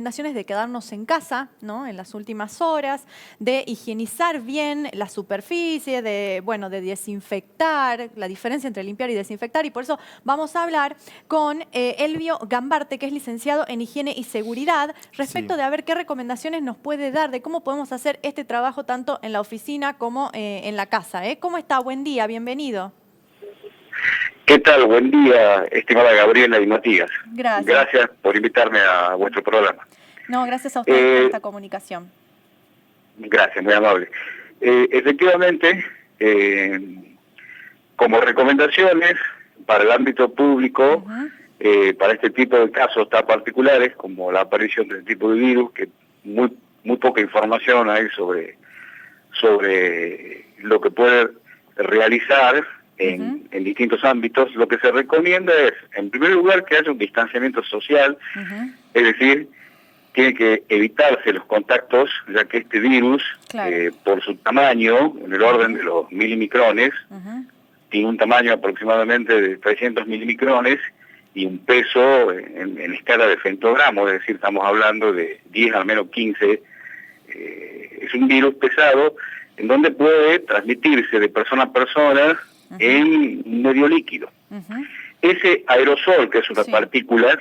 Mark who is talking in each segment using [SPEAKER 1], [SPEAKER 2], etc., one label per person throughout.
[SPEAKER 1] Recomendaciones de quedarnos en casa, ¿no? En las últimas horas, de higienizar bien la superficie, bueno, de desinfectar, la diferencia entre limpiar y desinfectar, y por eso vamos a hablar con Elvio Gambarte, que es licenciado en Higiene y Seguridad,
[SPEAKER 2] Sí.
[SPEAKER 1] respecto de a ver qué recomendaciones nos puede dar de cómo podemos hacer este trabajo tanto en la oficina como en la casa. ¿Cómo está? Buen día, bienvenido.
[SPEAKER 3] ¿Qué tal? Buen día, estimada Gabriela y Matías.
[SPEAKER 1] Gracias.
[SPEAKER 3] Gracias por invitarme a vuestro programa.
[SPEAKER 1] No, gracias a ustedes por esta comunicacación.
[SPEAKER 3] Gracias, muy amable. Efectivamente, como recomendaciones para el ámbito público, para este tipo de casos tan particulares, como la aparición de este tipo de virus, que muy poca información hay sobre lo que puede realizar en distintos ámbitos, lo que se recomienda es, en primer lugar, que haya un distanciamiento social, es decir, tiene que evitarse los contactos, ya que este virus, por su tamaño, en el orden de los milimicrones, tiene un tamaño aproximadamente de 300 milimicrones y un peso en escala de femtogramos, es decir, estamos hablando de 10 al menos 15. Es un virus pesado en donde puede transmitirse de persona a persona en un medio líquido. Ese aerosol, que es una partícula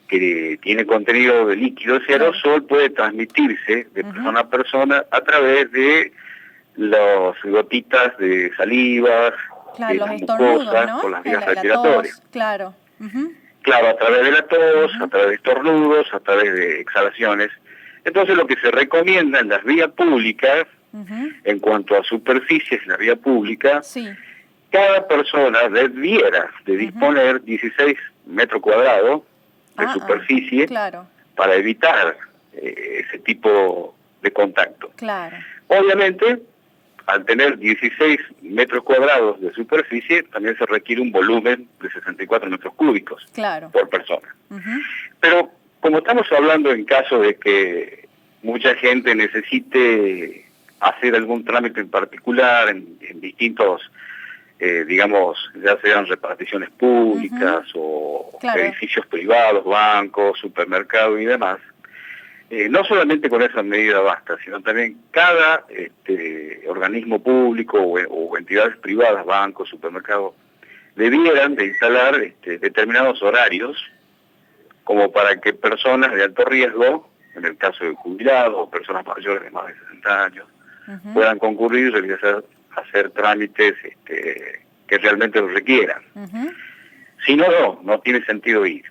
[SPEAKER 3] que tiene contenido de líquido, ese aerosol puede transmitirse de persona a persona a través de las gotitas de saliva, de
[SPEAKER 1] los
[SPEAKER 3] las
[SPEAKER 1] estornudos,
[SPEAKER 3] mucosas,
[SPEAKER 1] ¿no?
[SPEAKER 3] por las
[SPEAKER 1] En
[SPEAKER 3] vías
[SPEAKER 1] la
[SPEAKER 3] respiratorias.
[SPEAKER 1] tos, claro.
[SPEAKER 3] Claro, a través de la tos, a través de estornudos, a través de exhalaciones. Entonces lo que se recomienda en las vías públicas, en cuanto a superficies en la vía pública, cada persona debiera de disponer 16 metros cuadrados de superficie para evitar ese tipo de contacto. Obviamente, al tener 16 metros cuadrados de superficie, también se requiere un volumen de 64 metros cúbicos por persona. Pero como estamos hablando en caso de que mucha gente necesite hacer algún trámite en particular en distintos, digamos, ya sean reparticiones públicas o edificios privados, bancos, supermercados y demás, no solamente con esa medida basta, sino también cada organismo público o entidades privadas, bancos, supermercados, debieran de instalar determinados horarios como para que personas de alto riesgo, en el caso de jubilados o personas mayores de más de 60 años, puedan concurrir y realizar, hacer trámites que realmente los requieran. Si no, no tiene sentido ir.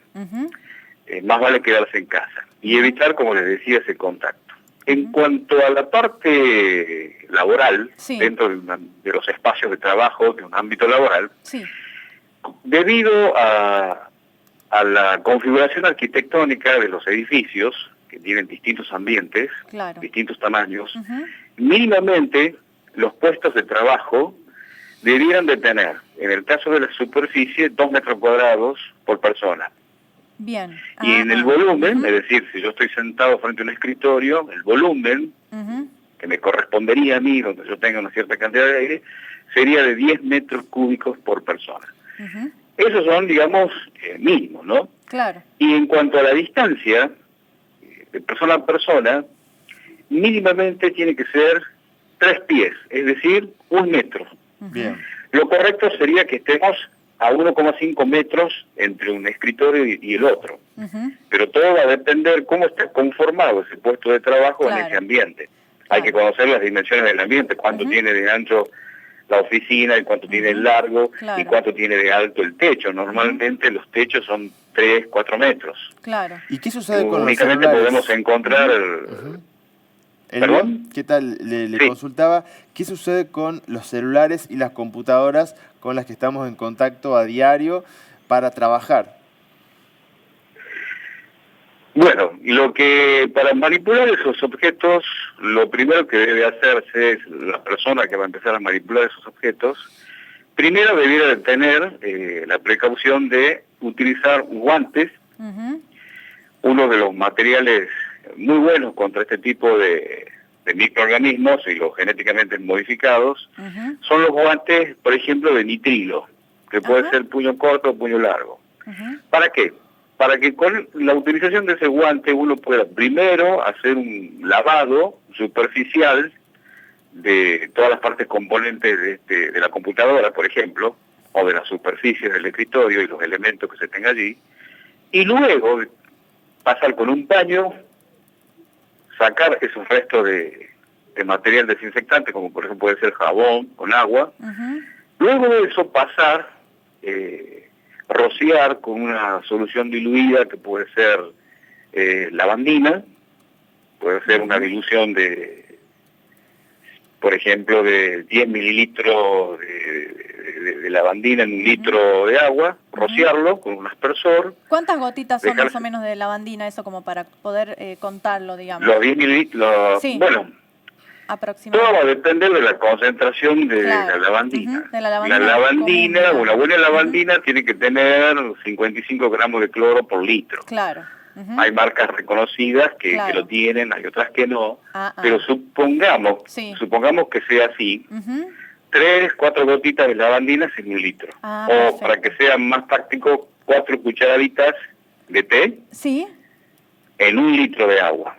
[SPEAKER 3] Más vale quedarse en casa y evitar, como les decía, ese contacto. En cuanto a la parte laboral, dentro de los espacios de trabajo, de un ámbito laboral, debido a la configuración arquitectónica de los edificios, que tienen distintos ambientes, distintos tamaños, mínimamente los puestos de trabajo debieran de tener, en el caso de la superficie, 2 metros cuadrados por persona. Y en el volumen, es decir, si yo estoy sentado frente a un escritorio, el volumen que me correspondería a mí, donde yo tenga una cierta cantidad de aire, sería de 10 metros cúbicos por persona. Esos son, digamos, mínimos, ¿no? Y en cuanto a la distancia, de persona a persona, mínimamente tiene que ser 3 pies, es decir, 1 metro. Lo correcto sería que estemos a 1,5 metros entre un escritorio y el otro. Pero todo va a depender cómo está conformado ese puesto de trabajo en ese ambiente. Hay que conocer las dimensiones del ambiente, cuánto tiene de ancho la oficina, y cuánto tiene de largo, y cuánto tiene de alto el techo. Normalmente los techos son 3, 4 metros.
[SPEAKER 2] ¿Y qué sucede con los celulares?
[SPEAKER 3] Únicamente podemos encontrar
[SPEAKER 2] ¿Perdón? ¿Qué tal? Le consultaba, ¿qué sucede con los celulares y las computadoras con las que estamos en contacto a diario para trabajar?
[SPEAKER 3] Bueno, lo que para manipular esos objetos, lo primero que debe hacerse es la persona que va a empezar a manipular esos objetos, primero debiera de tener la precaución de utilizar guantes, uno de los materiales muy buenos contra este tipo de microorganismos y los genéticamente modificados, son los guantes, por ejemplo, de nitrilo, que puede ser puño corto o puño largo. ¿Para qué? para que con la utilización de ese guante uno pueda primero hacer un lavado superficial de todas las partes componentes de la computadora, por ejemplo, o de las superficies del escritorio y los elementos que se tenga allí, y luego pasar con un paño, sacar esos restos de material desinfectante, como por ejemplo puede ser jabón con agua. Luego de eso pasar, rociar con una solución diluida que puede ser lavandina, puede ser una dilución de, por ejemplo, de 10 mililitros de lavandina en un litro de agua, rociarlo con un aspersor.
[SPEAKER 1] ¿Cuántas gotitas son más o menos de lavandina, eso como para poder contarlo, digamos?
[SPEAKER 3] Los 10 mililitros,
[SPEAKER 1] sí.
[SPEAKER 3] Bueno, todo va a depender de la concentración de la lavandina.
[SPEAKER 1] De la lavandina,
[SPEAKER 3] una buena lavandina tiene que tener 55 gramos de cloro por litro.
[SPEAKER 1] Claro.
[SPEAKER 3] Hay marcas reconocidas que lo tienen, hay otras que no, pero supongamos que sea así, 3, 4 gotitas de lavandina en un litro. O
[SPEAKER 1] perfecto.
[SPEAKER 3] para que sea más práctico, 4 cucharaditas de té en un litro de agua.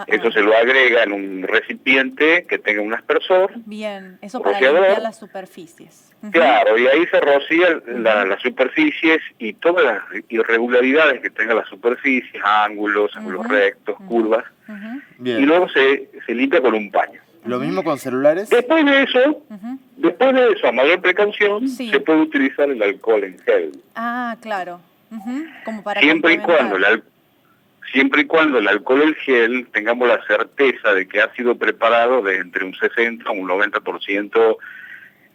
[SPEAKER 3] Eso se lo agrega en un recipiente que tenga un aspersor.
[SPEAKER 1] Bien, eso para limpiar las superficies.
[SPEAKER 3] Claro, y ahí se rocía las superficies y todas las irregularidades que tenga las superficies, ángulos rectos, curvas, y luego se limpia con un paño.
[SPEAKER 2] ¿Lo mismo con celulares?
[SPEAKER 3] Después de eso, a mayor precaución, se puede utilizar el alcohol en gel.
[SPEAKER 1] Claro. Como para
[SPEAKER 3] siempre y cuando el alcohol en gel tengamos la certeza de que ha sido preparado de entre un 60 a un 90%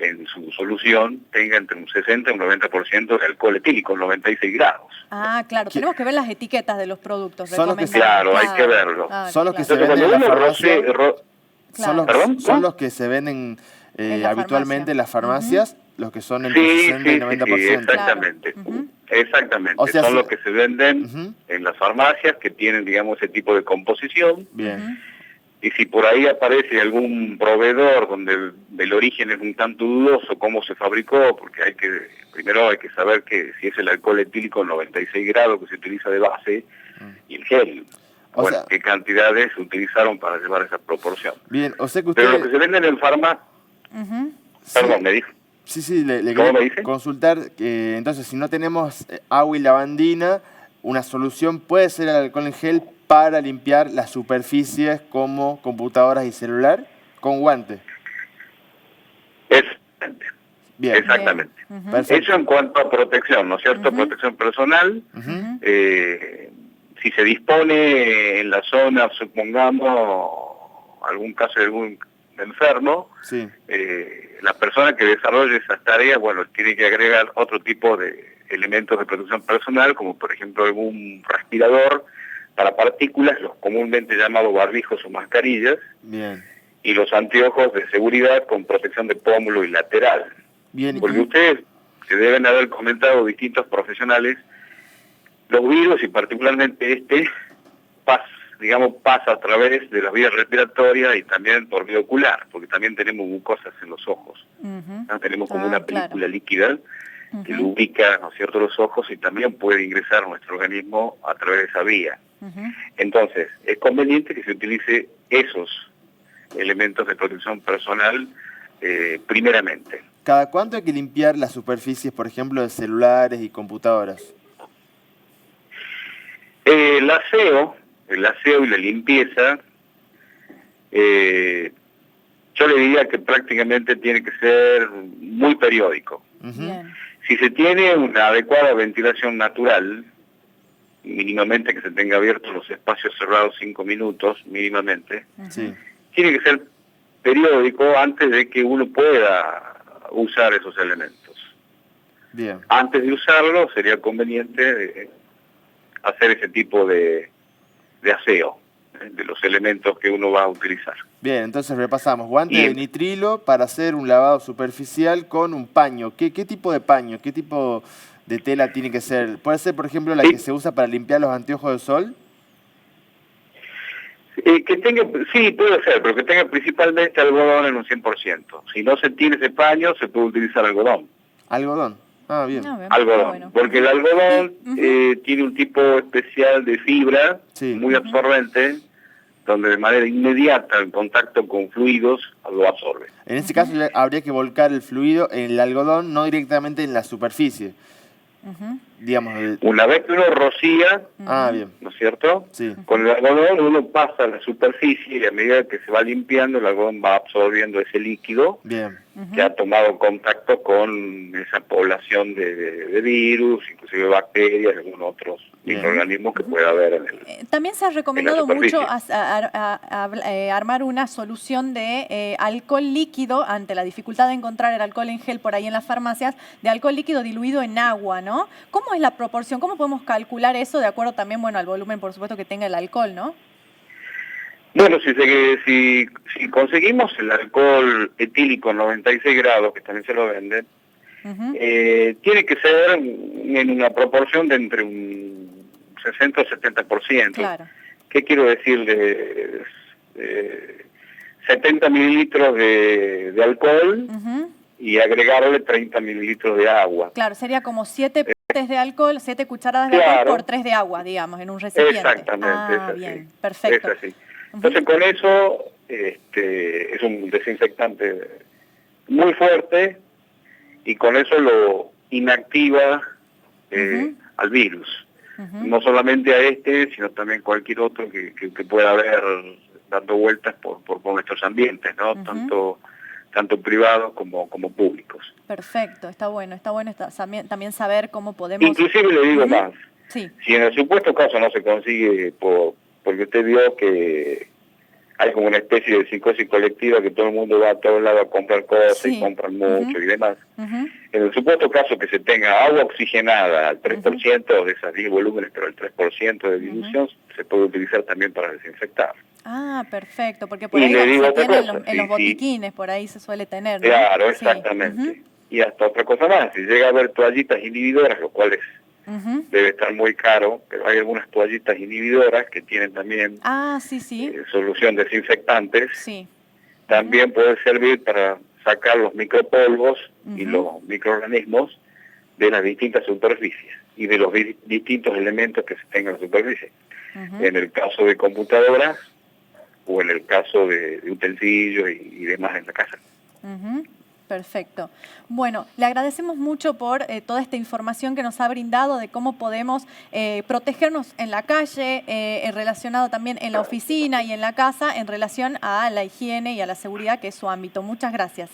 [SPEAKER 3] en su solución, tenga entre un 60 y un 90% de alcohol etílico, 96 grados.
[SPEAKER 1] Claro, tenemos que ver las etiquetas de los productos.
[SPEAKER 3] Claro, hay que verlo.
[SPEAKER 2] Son los que se venden en la farmacia. Son los que se venden habitualmente en las farmacias, los que son entre 60 y 90%.
[SPEAKER 3] Sí, exactamente. Exactamente. O sea, son los que se venden en las farmacias que tienen, digamos, ese tipo de composición.
[SPEAKER 2] Bien.
[SPEAKER 3] Y si por ahí aparece algún proveedor donde el origen es un tanto dudoso, cómo se fabricó, porque primero hay que saber que si es el alcohol etílico 96 grados que se utiliza de base y el gel. ¿Qué cantidades se utilizaron para llevar esa proporción?
[SPEAKER 2] Bien, o sea que usted...
[SPEAKER 3] Pero lo que se venden en farmacia... Perdón, me dijo.
[SPEAKER 2] Sí, le quería consultar que entonces si no tenemos agua y lavandina, una solución puede ser el alcohol en gel para limpiar las superficies como computadoras y celular con guantes.
[SPEAKER 3] Exactamente.
[SPEAKER 2] Bien.
[SPEAKER 3] Exactamente. Eso en cuanto a protección, ¿no es cierto? Protección personal. Si se dispone en la zona, supongamos, algún caso de algún enfermo, la persona que desarrolle esas tareas, tiene que agregar otro tipo de elementos de protección personal, como por ejemplo algún respirador para partículas, los comúnmente llamados barbijos o mascarillas, y los anteojos de seguridad con protección de pómulo y lateral. Porque ustedes se deben haber comentado, distintos profesionales, los virus y particularmente pasa a través de las vías respiratorias y también por vía ocular, porque también tenemos mucosas en los ojos. Tenemos como una película líquida que lubrica, ¿no es cierto?, los ojos y también puede ingresar a nuestro organismo a través de esa vía. Entonces, es conveniente que se utilice esos elementos de protección personal primeramente.
[SPEAKER 2] ¿Cada cuánto hay que limpiar las superficies, por ejemplo, de celulares y computadoras?
[SPEAKER 3] El aseo y la limpieza, yo le diría que prácticamente tiene que ser muy periódico. Si se tiene una adecuada ventilación natural, mínimamente que se tenga abiertos los espacios cerrados 5 minutos, mínimamente, tiene que ser periódico antes de que uno pueda usar esos elementos. Antes de usarlo sería conveniente hacer ese tipo de aseo de los elementos que uno va a utilizar.
[SPEAKER 2] Bien, entonces repasamos. Guantes de nitrilo para hacer un lavado superficial con un paño. ¿Qué tipo de paño? ¿Qué tipo de tela tiene que ser? ¿Puede ser, por ejemplo, la que se usa para limpiar los anteojos de sol?
[SPEAKER 3] Sí, puede ser, pero que tenga principalmente algodón en un 100%. Si no se tiene ese paño, se puede utilizar algodón.
[SPEAKER 2] ¿Algodón? Ah, bien.
[SPEAKER 3] Algodón.
[SPEAKER 1] Bueno.
[SPEAKER 3] Porque el algodón tiene un tipo especial de fibra, muy absorbente, donde de manera inmediata el contacto con fluidos lo absorbe.
[SPEAKER 2] En ese caso habría que volcar el fluido en el algodón, no directamente en la superficie. Digamos,
[SPEAKER 3] una vez que uno rocía,
[SPEAKER 2] bien.
[SPEAKER 3] ¿no es cierto?
[SPEAKER 2] Sí.
[SPEAKER 3] Con el algodón uno pasa a la superficie y a medida que se va limpiando el algodón va absorbiendo ese líquido que ha tomado contacto con esa población de virus, inclusive bacterias, algunos otros microorganismos que pueda haber en el
[SPEAKER 1] También se ha recomendado mucho armar una solución de alcohol líquido ante la dificultad de encontrar el alcohol en gel por ahí en las farmacias, de alcohol líquido diluido en agua, ¿no? ¿Cómo es la proporción? ¿Cómo podemos calcular eso de acuerdo también, bueno, al volumen, por supuesto, que tenga el alcohol, ¿no?
[SPEAKER 3] Bueno, si conseguimos el alcohol etílico 96 grados, que también se lo venden, tiene que ser en una proporción de entre un 60 o 70%.
[SPEAKER 1] Claro.
[SPEAKER 3] ¿Qué quiero decir? 70 mililitros de alcohol y agregarle 30 mililitros de agua.
[SPEAKER 1] Claro, sería como 7 potes de alcohol, 7 cucharadas de alcohol por 3 de agua, digamos, en un recipiente.
[SPEAKER 3] Exactamente, es así.
[SPEAKER 1] Bien, perfecto.
[SPEAKER 3] Es así. Entonces con eso es un desinfectante muy fuerte y con eso lo inactiva al virus. No solamente a sino también cualquier otro que pueda haber dando vueltas por nuestros ambientes, ¿no? Tanto privados como públicos.
[SPEAKER 1] Perfecto, está bueno también saber cómo podemos...
[SPEAKER 3] Inclusive le digo más,
[SPEAKER 1] si
[SPEAKER 3] en el supuesto caso no se consigue porque usted vio que hay como una especie de psicosis colectiva que todo el mundo va a todos lados a comprar cosas y compran mucho y demás. En el supuesto caso que se tenga agua oxigenada al 3% de esas 10 volúmenes, pero el 3% de dilución se puede utilizar también para desinfectar.
[SPEAKER 1] Ah, perfecto, porque por ahí se tiene en los botiquines, por ahí se suele tener, ¿no?
[SPEAKER 3] Claro, exactamente. Y hasta otra cosa más, si llega a haber toallitas inhibidoras, lo cual debe estar muy caro, pero hay algunas toallitas inhibidoras que tienen también solución desinfectantes. También puede servir para sacar los micropolvos y los microorganismos de las distintas superficies y de los distintos elementos que se tengan en la superficie. En el caso de computadoras o en el caso de utensilios y demás en la casa.
[SPEAKER 1] Perfecto. Bueno, le agradecemos mucho por toda esta información que nos ha brindado de cómo podemos protegernos en la calle, relacionado también en la oficina y en la casa, en relación a la higiene y a la seguridad, que es su ámbito. Muchas gracias.